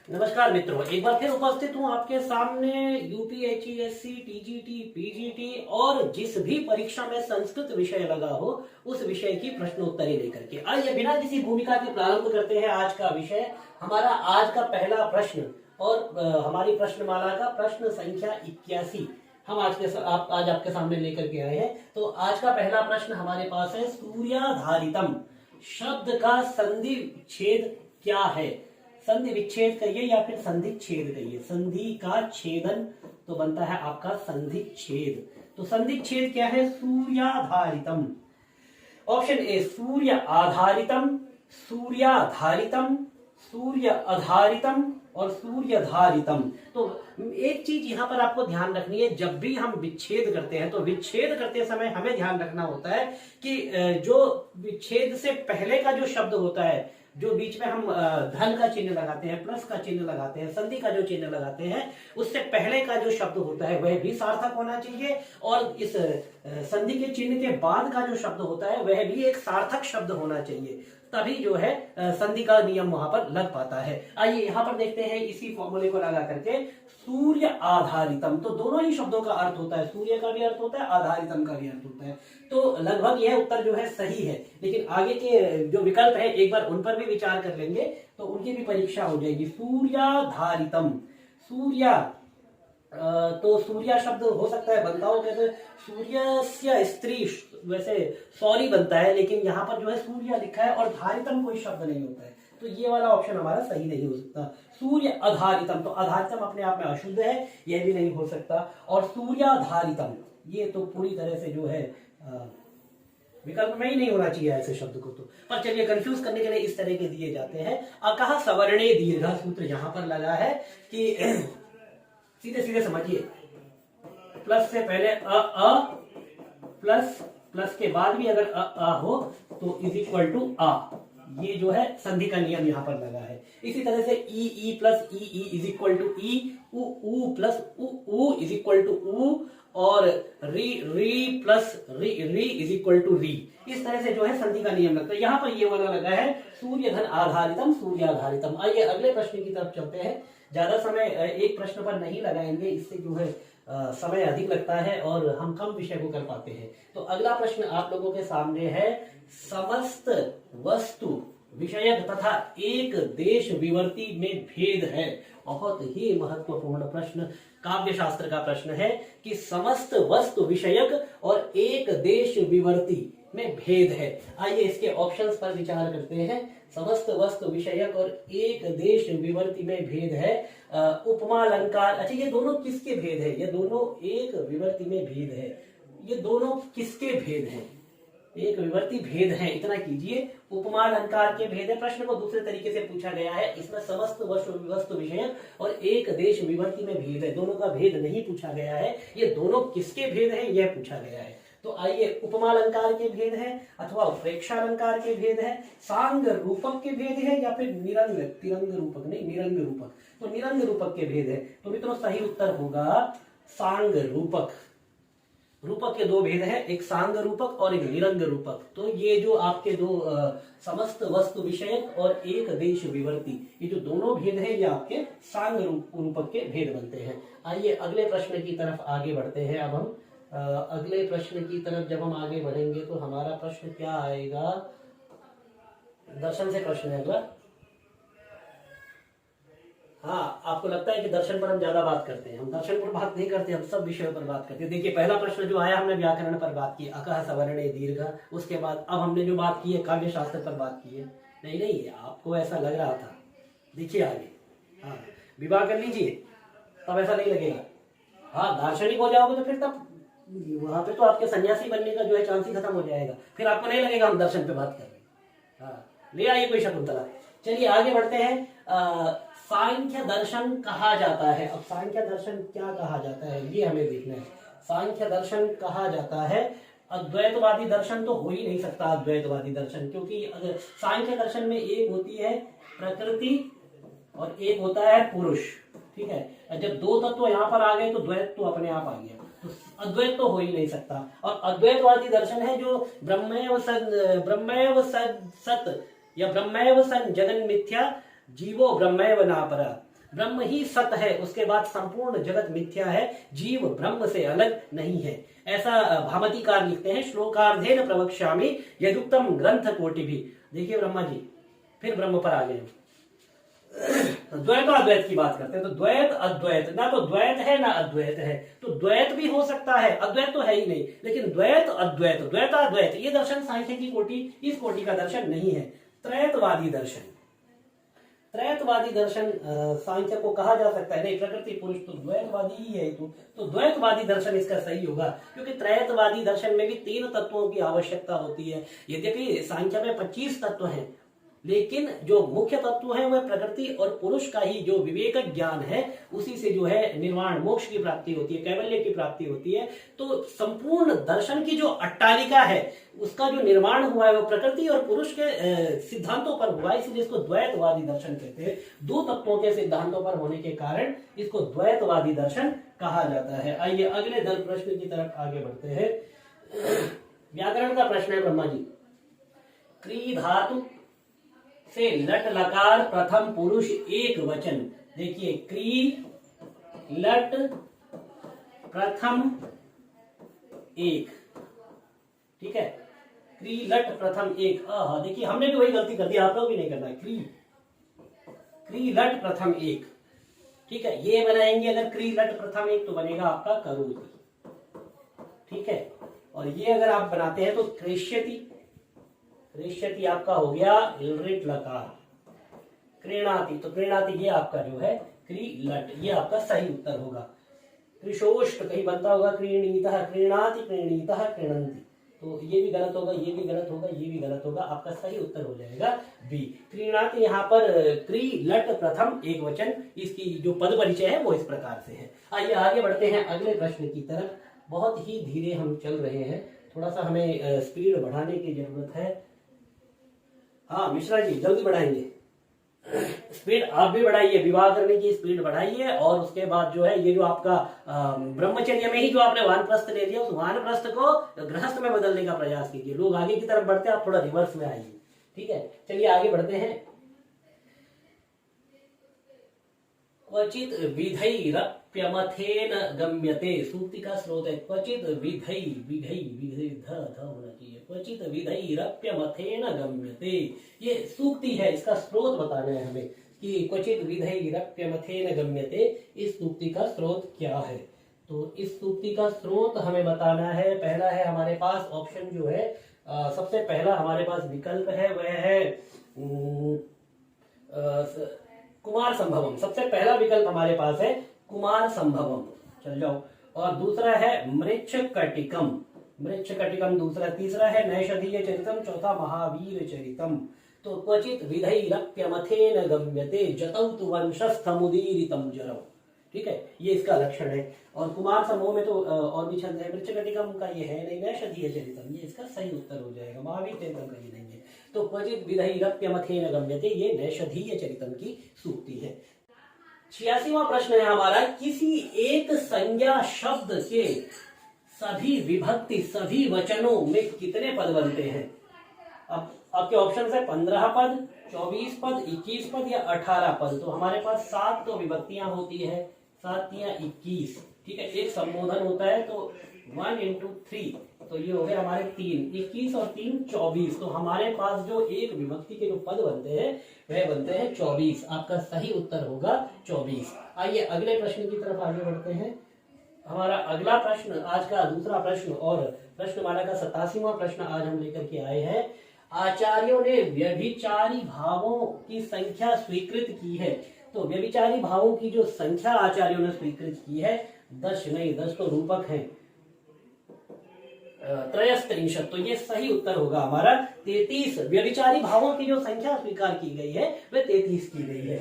नमस्कार मित्रों, एक बार फिर उपस्थित हूँ आपके सामने यूपीएचईएससी, टीजीटी, पीजीटी और जिस भी परीक्षा में संस्कृत विषय लगा हो उस विषय की प्रश्नोत्तरी लेकर के आइए बिना किसी भूमिका के प्रारंभ करते हैं आज का विषय। हमारा आज का पहला प्रश्न और हमारी प्रश्नमाला का प्रश्न संख्या 81 हम आज आपके सामने लेकर के आए हैं। तो आज का पहला प्रश्न हमारे पास है, सूर्याधारितम शब्द का संधि विच्छेद क्या है? संधि विच्छेद कहिए या फिर संधि छेद कहिए। संधि का छेदन तो बनता है आपका संधि छेद। तो संधि छेद क्या है? सूर्याधारितम। ऑप्शन ए सूर्य आधारितम, सूर्याधारितम, सूर्य आधारितम और सूर्यधारितम। तो एक चीज यहां पर आपको ध्यान रखनी है, जब भी हम विच्छेद करते हैं तो विच्छेद करते समय हमें ध्यान रखना होता है कि जो विच्छेद से पहले का जो शब्द होता है, जो बीच में हम धन का चिन्ह लगाते हैं, प्लस का चिन्ह लगाते हैं, संधि का जो चिन्ह लगाते हैं, उससे पहले का जो शब्द होता है वह भी सार्थक होना चाहिए और इस संधि के चिन्ह के बाद का जो शब्द होता है वह भी एक सार्थक शब्द होना चाहिए, तभी जो है संधि का नियम वहां पर लग पाता है। आइए यहां पर देखते हैं इसी फॉर्मूले को लगा करके, सूर्य आधारितम। तो दोनों ही शब्दों का अर्थ होता है, सूर्य का भी अर्थ होता है, आधारितम का भी अर्थ होता है। तो लगभग यह उत्तर जो है सही है, लेकिन आगे के जो विकल्प है एक बार उन पर भी विचार कर लेंगे तो उनकी भी परीक्षा हो जाएगी। सूर्याधारितम, सूर्या तो सूर्या शब्द हो सकता है, बनता हो कैसे? सूर्यस्य स्त्री, वैसे सॉरी बनता है, लेकिन यहाँ पर जो है सूर्य लिखा है और धारितम कोई शब्द नहीं होता है, तो ये वाला ऑप्शन हमारा सही नहीं हो सकता। सूर्य आधारितम, तो आधारितम अपने आप में अशुद्ध है, यह भी नहीं हो सकता। और सूर्याधारितम ये तो पूरी तरह से जो है विकल्प में ही नहीं होना चाहिए ऐसे शब्द को। तो पर चलिए, कंफ्यूज करने के लिए इस तरह के दिए जाते हैं। अकह सवर्णे दीर्घ सूत्र यहाँ पर लगा है कि सीधे सीधे समझिए, प्लस से पहले अ प्लस, प्लस के बाद भी अगर अ हो तो इज इक्वल टू आ, ये जो है संधि का नियम यहाँ पर लगा है। इसी तरह से ई प्लस ई इज इक्वल टू ई, उ प्लस उ इज इक्वल टू उ, और री प्लस री इज इक्वल टू री। इस तरह से जो है संधि का नियम लगता है। यहाँ पर ये वाला लगा है सूर्य धन आधारितम, सूर्याधारितम। आइए अगले प्रश्न की तरफ चलते हैं। ज्यादा समय एक प्रश्न पर नहीं लगाएंगे, इससे जो है समय अधिक लगता है और हम कम विषय को कर पाते हैं। तो अगला प्रश्न आप लोगों के सामने है, समस्त वस्तु विषयक तथा एक देश विवर्ती में भेद है। बहुत ही महत्वपूर्ण प्रश्न, काव्य शास्त्र का प्रश्न है कि समस्त वस्तु विषयक और एक देश विवर्ती में भेद है। आइए इसके ऑप्शंस पर विचार करते हैं। समस्त वस्तु विषयक और एक देश विवर्ती में भेद है। उपमा अलंकार, अच्छा ये दोनों किसके भेद है? ये दोनों एक विवर्ती में भेद है। ये दोनों किसके भेद हैं? एक विवर्ती भेद है, इतना कीजिए। उपमा अलंकार के भेद है। प्रश्न को दूसरे तरीके से पूछा गया है, इसमें समस्त वस्तु विषयक और एक देश विवर्ती में भेद है, दोनों का भेद नहीं पूछा गया है। ये दोनों किसके भेद है यह पूछा गया है। तो आइए, उपमा अलंकार के भेद है अथवा उत्प्रेक्षा अलंकार के भेद है, सांग रूपक के भेद है या फिर निरंग, तिरंग रूपक नहीं, निरंग रूपक, तो निरंग रूपक के भेद है। तो मित्रों सही उत्तर होगा सांग रूपक। रूपक के दो भेद है, एक सांग रूपक और एक निरंग रूपक। तो ये जो आपके दो समस्त वस्तु विषयक और एक देश विवर्ती, ये जो दोनों भेद है ये आपके सांग रूपक के भेद बनते हैं। आइए अगले प्रश्न की तरफ आगे बढ़ते हैं। अब हम अगले प्रश्न की तरफ जब हम आगे बढ़ेंगे तो हमारा प्रश्न क्या आएगा? दर्शन से प्रश्न है अगला। हाँ, आपको लगता है कि दर्शन पर हम ज्यादा बात करते हैं। हम दर्शन पर बात नहीं करते, हम सब विषयों पर बात करते हैं। देखिए पहला प्रश्न जो आया, हमने व्याकरण पर बात की, अकह सवर्णे दीर्घ। उसके बाद अब हमने जो बात की है काव्य शास्त्र पर बात की है। नहीं, आपको ऐसा लग रहा था, देखिए आगे। हाँ, विवाह कर लीजिए तब ऐसा नहीं लगेगा। हाँ, दार्शनिक हो जाओगे तो फिर तब वहां पे तो आपके सन्यासी बनने का जो है चांस ही खत्म हो जाएगा, फिर आपको नहीं लगेगा हम दर्शन पे बात कर रहे हैं। हाँ, ले आइए कोई शकुंतला। चलिए आगे बढ़ते हैं। सांख्य दर्शन कहा जाता है। अब सांख्य दर्शन क्या कहा जाता है ये हमें देखना है। सांख्य दर्शन कहा जाता है, अद्वैतवादी दर्शन तो हो ही नहीं सकता अद्वैतवादी दर्शन, क्योंकि सांख्य दर्शन में एक होती है प्रकृति और एक होता है पुरुष। ठीक है, जब दो तत्व यहाँ पर आ गए तो द्वैत तो अपने आप आ गया, तो अद्वैत तो हो ही नहीं सकता। और अद्वैतवादी दर्शन है जो ब्रह्मैव सत या ब्रह्मैव सन जगन मिथ्या जीवो ब्रह्मैव नापरा। ब्रह्म ही सत है, उसके बाद संपूर्ण जगत मिथ्या है, जीव ब्रह्म से अलग नहीं है। ऐसा भामतीकार लिखते हैं। श्लोकार्धेन प्रवक्ष्यामि यदुक्तम ग्रंथ कोटि भी। देखिए ब्रह्मा जी फिर ब्रह्म पर आ गए। द्वैत और अद्वैत की बात करते हैं, तो द्वैत अद्वैत, ना तो द्वैत है ना अद्वैत है, तो द्वैत भी हो सकता है, अद्वैत तो है ही नहीं, लेकिन द्वैत अद्वैत द्वैताद्वैत ये दर्शन सांख्य की कोटि, इस कोटि का दर्शन नहीं है। त्रैतवादी दर्शन, त्रैतवादी दर्शन सांख्य को कहा जा सकता है। नहीं, प्रकृति पुरुष तो द्वैतवादी ही है, तो द्वैतवादी दर्शन इसका सही होगा, क्योंकि त्रैतवादी दर्शन में भी 3 तत्वों की आवश्यकता होती है। यद्यपि सांख्य में 25 तत्व हैं, लेकिन जो मुख्य तत्व है वह प्रकृति और पुरुष का ही जो विवेक ज्ञान है, उसी से जो है निर्वाण मोक्ष की प्राप्ति होती है, कैवल्य की प्राप्ति होती है। तो संपूर्ण दर्शन की जो अट्टालिका है, उसका जो निर्माण हुआ है वो प्रकृति और पुरुष के सिद्धांतों पर हुआ है, इसलिए इसको द्वैतवादी दर्शन कहते हैं। 2 तत्वों के सिद्धांतों पर होने के कारण इसको द्वैतवादी दर्शन कहा जाता है। आइए अगले प्रश्न की तरफ आगे बढ़ते हैं। व्याकरण का प्रश्न है ब्रह्मा जी। क्री धातु से लट लकार प्रथम पुरुष एक वचन। देखिए क्री लट प्रथम एक, ठीक है, क्री लट प्रथम एक। देखिए हमने भी वही गलती कर दी, आप लोग भी नहीं करना है। क्री लट प्रथम एक, ठीक है, ये बनाएंगे अगर क्री लट प्रथम एक तो बनेगा आपका करोति, ठीक है। और ये अगर आप बनाते हैं तो क्रेष्यति, क्रेष्यति आपका हो गया लृट लकार। क्रीणाति, तो क्रीणाति ये आपका जो है क्री लट, ये आपका सही उत्तर होगा। कृशोष्ट कहीं बनता होगा क्रीणीतः, क्रीणाति क्रीणीतः क्रीणन्ति, तो ये भी गलत होगा, ये भी गलत होगा, ये भी गलत होगा, आपका सही उत्तर हो जाएगा बी। क्रीणाति यहाँ पर क्री लट प्रथम एक वचन, इसकी जो पद परिचय है वो इस प्रकार से है। आइए आगे बढ़ते हैं अगले प्रश्न की तरफ। बहुत ही धीरे हम चल रहे हैं, थोड़ा सा हमें स्पीड बढ़ाने की जरूरत है। हाँ मिश्रा जी जल्दी बढ़ाएंगे स्पीड, आप भी बढ़ाइए, विवाह करने की स्पीड बढ़ाइए। और उसके बाद जो है ये जो आपका ब्रह्मचर्य में ही जो आपने वानप्रस्थ ले लिया, उस वानप्रस्थ को गृहस्थ में बदलने का प्रयास कीजिए। लोग आगे की तरफ बढ़ते हैं, आप थोड़ा रिवर्स में आइए, ठीक है। चलिए आगे बढ़ते हैं। क्वचित विधैरप्यमथेन गम्यते, सूक्ति का स्रोत है क्वचित विधै, विधै विधै ध होना चाहिए, क्वचित विधैरप्यमथेन गम्यते, ये सूक्ति है, इसका स्रोत बताना है हमें कि क्वचित विधैरप्यमथेन गम्यते, इस सूक्ति का स्रोत क्या है। तो इस सूक्ति का स्रोत हमें बताना है। पहला है हमारे पास ऑप्शन जो है, सबसे पहला हमारे पास विकल्प है वह है कुमार संभवम। सबसे पहला विकल्प हमारे पास है कुमार संभवम, चल जाओ। और दूसरा है मृच्छकटिकम, मृच्छकटिकम दूसरा। तीसरा है नैषधीय चरितम, चौथा महावीर चरितम। तो क्वचित विधैरप्यमथेन गम्यते जतौ तु वंशस्थमुदीरितम जरौ, ठीक है, ये इसका लक्षण है। और कुमार समूह में तो और भी छंद है, मृच्छकटिकम का ये है नहीं, नैषधीय चरितम ये इसका सही उत्तर हो जाएगा, महावीर चरितम का ये नहीं है। तो क्वचित विधैरप्यमथेन गम्यते ये नैषधीय चरितम की सूक्ति है। 86वां प्रश्न है हमारा, किसी एक संज्ञा शब्द के सभी विभक्ति सभी वचनों में कितने पद बनते हैं। अब आपके ऑप्शन है 15 पद, 24 पद, 21 पद या 18 पद। तो हमारे पास 7 तो विभक्तियां होती है, 7 या 21, ठीक है। एक संबोधन होता है तो 1 into 3, तो ये हो गए हमारे 3, 21 और 3 24। तो हमारे पास जो एक विभक्ति के जो पद बनते हैं वह बनते हैं 24। आपका सही उत्तर होगा 24। आइए अगले प्रश्न की तरफ आगे बढ़ते हैं। हमारा अगला प्रश्न, आज का दूसरा प्रश्न और प्रश्नमाला का 87वां प्रश्न आज हम लेकर के आए हैं। आचार्यों ने व्यभिचारी भावों की संख्या स्वीकृत की है। तो व्यभिचारी भावों की जो संख्या आचार्यों ने स्वीकृत की है 10 नहीं, 10 तो रूपक है, 33, तो ये सही उत्तर होगा हमारा 33। व्यभिचारी भावों की जो संख्या स्वीकार की गई है वह 33 की गई है।